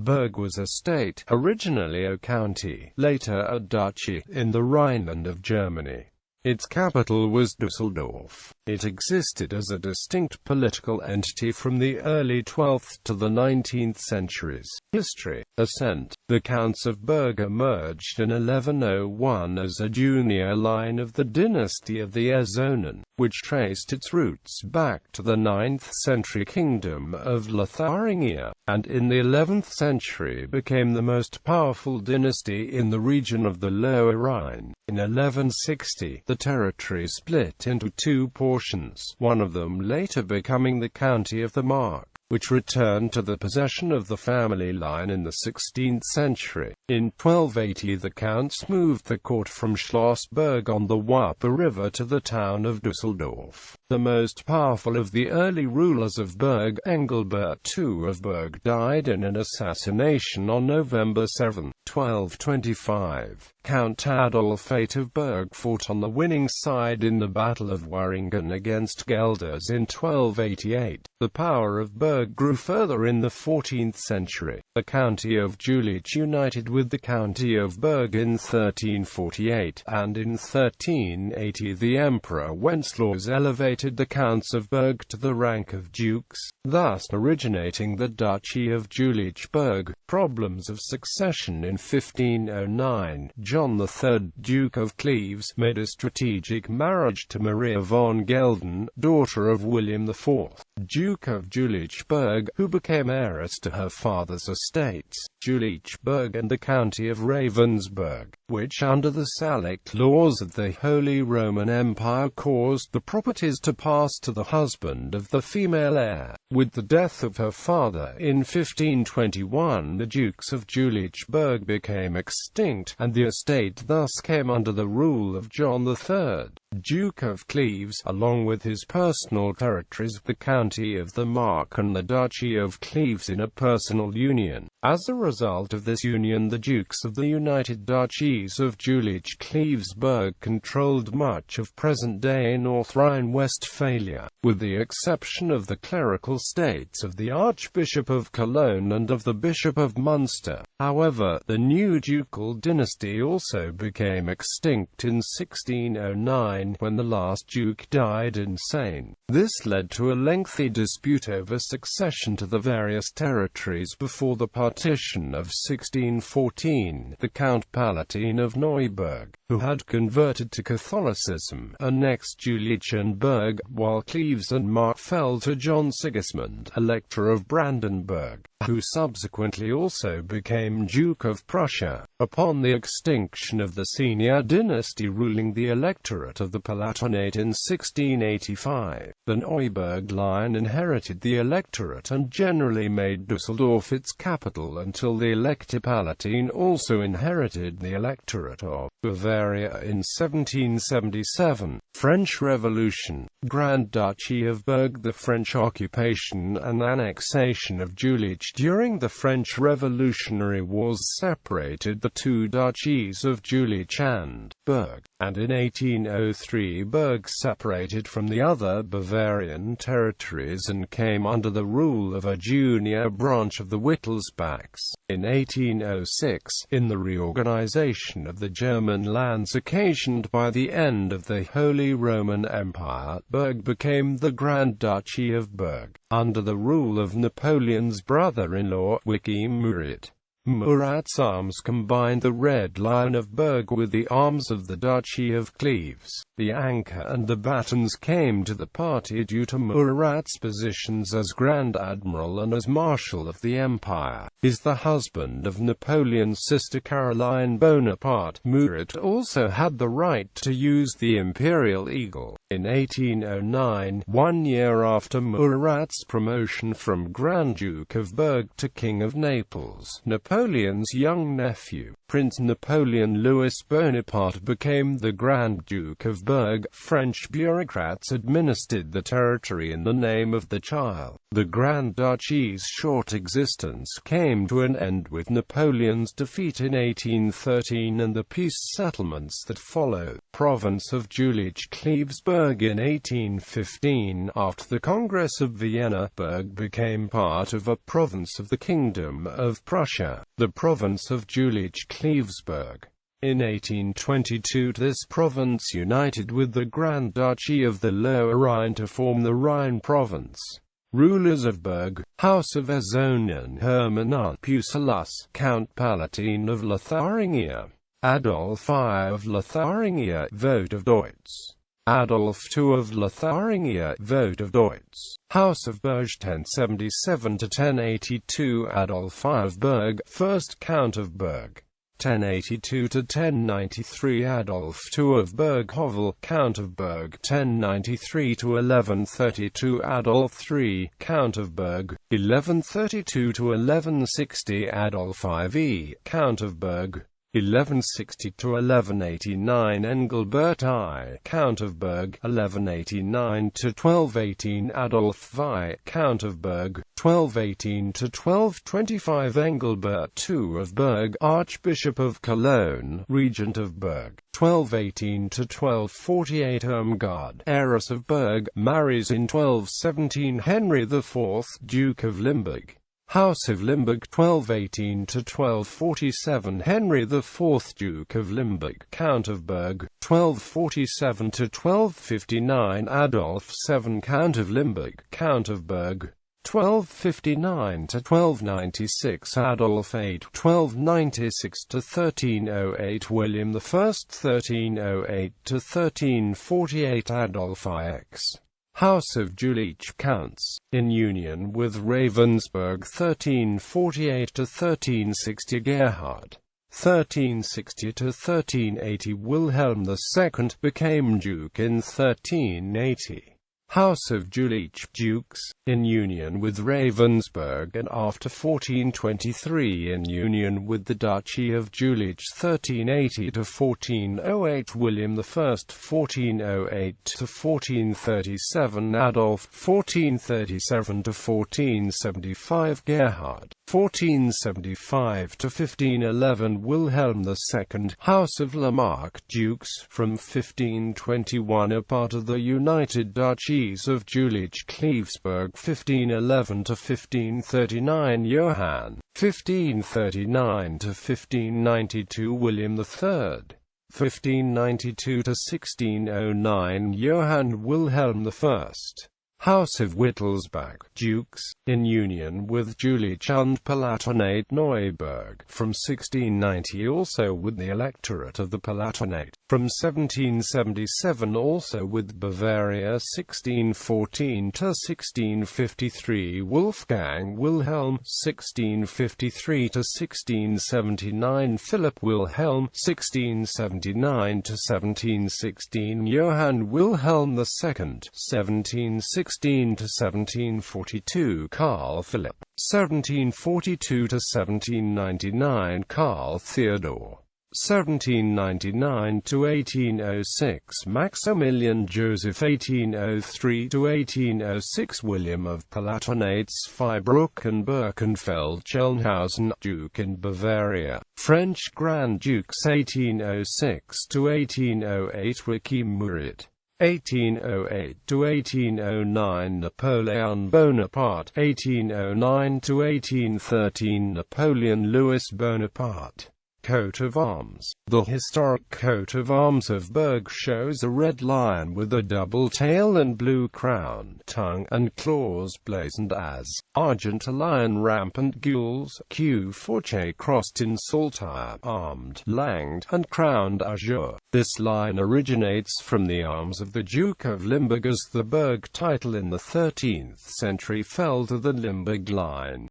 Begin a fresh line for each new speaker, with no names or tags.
Berg was a state, originally a county, later a duchy, in the Rhineland of Germany. Its capital was Düsseldorf. It existed as a distinct political entity from the early 12th to the 19th centuries. History. Ascent. The Counts of Berg emerged in 1101 as a junior line of the dynasty of the Erzonen, which traced its roots back to the 9th century kingdom of Lotharingia, and in the 11th century became the most powerful dynasty in the region of the Lower Rhine. In 1160, the territory split into two portions, one of them later becoming the county of the Mark, which returned to the possession of the family line in the 16th century. In 1280 the counts moved the court from Schloss Berg on the Wupper River to the town of Düsseldorf. The most powerful of the early rulers of Berg, Engelbert II of Berg, died in an assassination on November 7, 1225. Count Adolf-It of Berg fought on the winning side in the Battle of Waringen against Gelders in 1288. The power of Berg grew further in the 14th century. The county of Jülich united with the county of Berg in 1348, and in 1380 the Emperor Wenceslaus elevated the Counts of Berg to the rank of dukes, thus originating the Duchy of Jülich-Berg. Problems of succession. In 1509, John III, Duke of Cleves, made a strategic marriage to Maria von Gelden, daughter of William IV, Duke of Jülich-Berg, who became heiress to her father's estates, Jülich-Berg and the county of Ravensburg, which under the Salic laws of the Holy Roman Empire caused the properties to pass to the husband of the female heir. With the death of her father in 1521, the Dukes of Jülich-Berg became extinct, and the estate thus came under the rule of John III, Duke of Cleves, along with his personal territories, the county of the Mark and the Duchy of Cleves in a personal union. As a result of this union, the Dukes of the United Duchies of Jülich-Cleves-Berg controlled much of present-day North Rhine-Westphalia, with the exception of the clerical states of the Archbishop of Cologne and of the Bishop of Munster. However, the new ducal dynasty also became extinct in 1609, when the last duke died insane. This led to a lengthy dispute over succession to the various territories before the partition of 1614. The Count Palatine of Neuburg, who had converted to Catholicism, annexed Jülich and Berg, while Cleves and Mark fell to John Sigismund, Elector of Brandenburg, who subsequently also became Duke of Prussia. Upon the extinction of the senior dynasty ruling the electorate of the Palatinate in 1685, the Neuburg line inherited the electorate and generally made Düsseldorf its capital until the Elector Palatine also inherited the electorate of Bavaria in 1777. French Revolution. Grand Duchy of Berg. The French occupation and annexation of Jülich during the French Revolutionary Wars separated the two duchies of Jülich and Berg, and in 1803 Berg separated from the other Bavarian territories and came under the rule of a junior branch of the Wittelsbachs. In 1806, in the reorganization of the German lands occasioned by the end of the Holy Roman Empire, Berg became the Grand Duchy of Berg, under the rule of Napoleon's brother-in-law, Murat. Murat's arms combined the Red Lion of Berg with the arms of the Duchy of Cleves. The anchor and the battens came to the party due to Murat's positions as Grand Admiral and as Marshal of the Empire. Is the husband of Napoleon's sister Caroline Bonaparte. Murat also had the right to use the Imperial Eagle. In 1809, 1 year after Murat's promotion from Grand Duke of Berg to King of Naples, Napoleon's young nephew, Prince Napoleon Louis Bonaparte became the Grand Duke of Berg. French bureaucrats administered the territory in the name of the child. The Grand Duchy's short existence came to an end with Napoleon's defeat in 1813 and the peace settlements that followed. Province of Jülich-Klevsberg in 1815. After the Congress of Vienna, Berg became part of a province of the Kingdom of Prussia, the province of Jülich-Klevsberg. In 1822 this province united with the Grand Duchy of the Lower Rhine to form the Rhine province. Rulers of Berg: House of Ezonen, Hermann und Pucelus, Count Palatine of Lotharingia, Adolf I of Lotharingia, vote of Deutz, Adolf II of Lotharingia, vote of Deutz. House of Berg 1077 to 1082, Adolf I of Berg, first Count of Berg. 1082 to 1093, Adolf II of Berg Hovel, Count of Berg. 1093 to 1132, Adolf III, Count of Berg. 1132 to 1160, Adolf IV, Count of Berg. 1160 to 1189, Engelbert I, Count of Berg. 1189 to 1218, Adolf I, Count of Berg. 1218 to 1225, Engelbert II of Berg, Archbishop of Cologne, Regent of Berg. 1218 to 1248, Irmgard, heiress of Berg, marries in 1217 Henry IV, Duke of Limburg. House of Limburg 1218 to 1247, Henry IV, Duke of Limburg, Count of Berg. 1247 to 1259, Adolf VII, Count of Limburg, Count of Berg. 1259 to 1296, Adolf VIII. 1296 to 1308, William I. 1308 to 1348, Adolf IX. House of Jülich Counts, in union with Ravensburg 1348 to 1360, Gerhard. 1360 to 1380, Wilhelm II became Duke in 1380. House of Jülich Dukes, in union with Ravensburg and after 1423 in union with the Duchy of Jülich 1380 to 1408, William I 1408 to 1437, Adolf 1437 to 1475, Gerhard 1475 to 1511, Wilhelm II. House of Lamarck Dukes, from 1521 a part of the United Duchy of Jülich-Klevsberg. 1511 to 1539, Johann. 1539 to 1592, William III. 1592 to 1609, Johann Wilhelm I. House of Wittelsbach Dukes, in union with Jülich und Palatinate Neuburg, from 1690 also with the Electorate of the Palatinate, from 1777 also with Bavaria. 1614 to 1653, Wolfgang Wilhelm. 1653 to 1679, Philipp Wilhelm. 1679 to 1716, Johann Wilhelm II. 1716 to 1742, Carl Philipp. 1742 to 1799, Carl Theodor. 1799 to 1806, Maximilian Joseph. 1803 to 1806, William of Palatinates, Freiburg and Birkenfeld-Schellnhausen, Duke in Bavaria. French Grand Dukes 1806 to 1808, Joachim Murat. 1808 to 1809, Napoleon Bonaparte. 1809 to 1813, Napoleon Louis Bonaparte. Coat of arms. The historic coat of arms of Berg shows a red lion with a double tail and blue crown, tongue and claws blazoned as argent, a lion rampant gules, Q forte crossed in saltire, armed, langed, and crowned azure. This line originates from the arms of the Duke of Limburg, as the Berg title in the 13th century fell to the Limburg line.